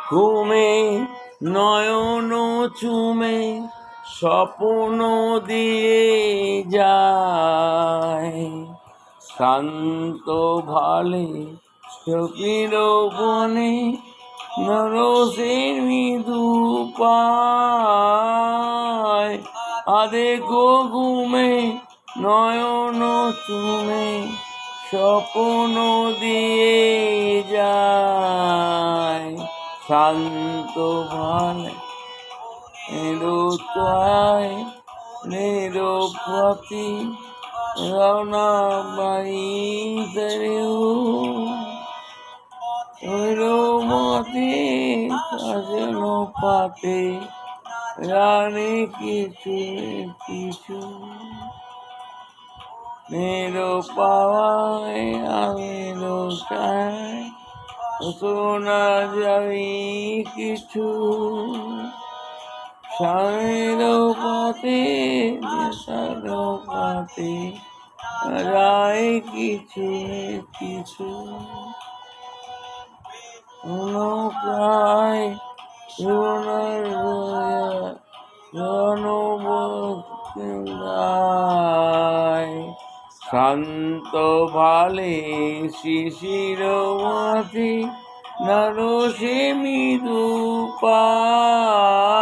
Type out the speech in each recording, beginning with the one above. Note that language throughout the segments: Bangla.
ঘুমে নয়ন চুমে স্বপ্ন দিয়ে যায়, শান্ত ভালে সপির বনে নরসের মৃদু পায়। আদেখো ঘুমে নয়ন চুমে স্বপ্ন দিয়ে যায়, শান্ত ভালে নিরুতায় নিরুপতি রওনা বাইরেও মতে কাজল পাতে রানে কিছু কিছু মেরো পাওয়ায় আমেরো চাই শোনা যাবি কিছু সামেরো পাতে নেশারো পাতে রায় কিছু কিছু প্রায় শান্ত ভালে শিশির মাঝে নরসে মৃদু পায়।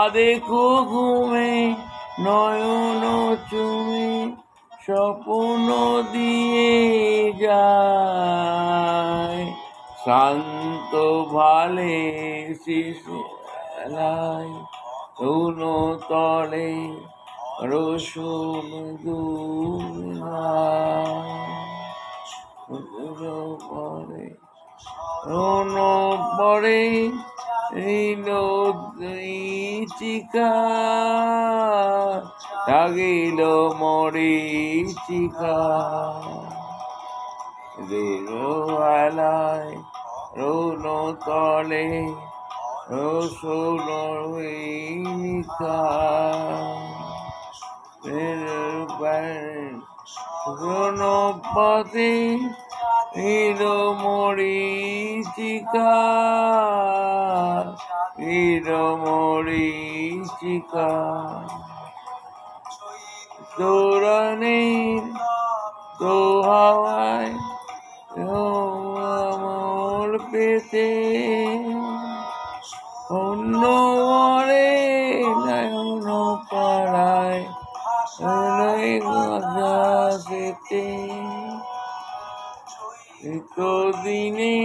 আদেখো ঘুমে নয়ন চুমে স্বপ্ন দিয়ে যায়, শান্ত ভালে শিশিরায় ধুনো তলে রসুন পরে পরে চিকা লাগিল মরিচিকা রেলায় রৌন তলে রসুন পথে হিরো মরিচিকা দৌড়ানের তো হাওয়ায় মোর পেতে অন্য মরে নয়ন পাড়ায় যেতে দিনে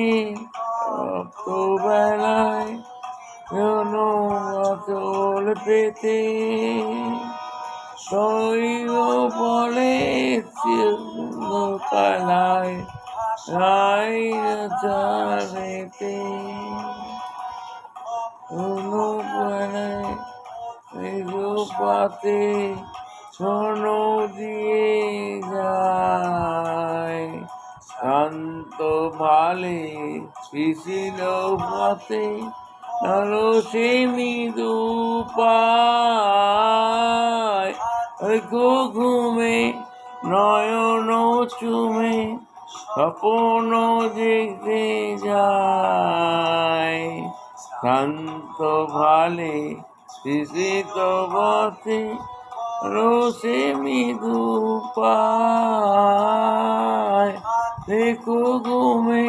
রক্ত বেলায় বাতল পেতে শৈব বলে কালায় রাইতে পাতে স্বর্ণ দিয়ে যায়, শান্ত ভালে শিশির পথে নরসে মৃদু পায়। ঘুমে নয়ন চুমে স্বপ্ন দেখতে যায়, শান্ত ভালে শিশির পথে রসে মৃদু পায়। দেখো ঘুমে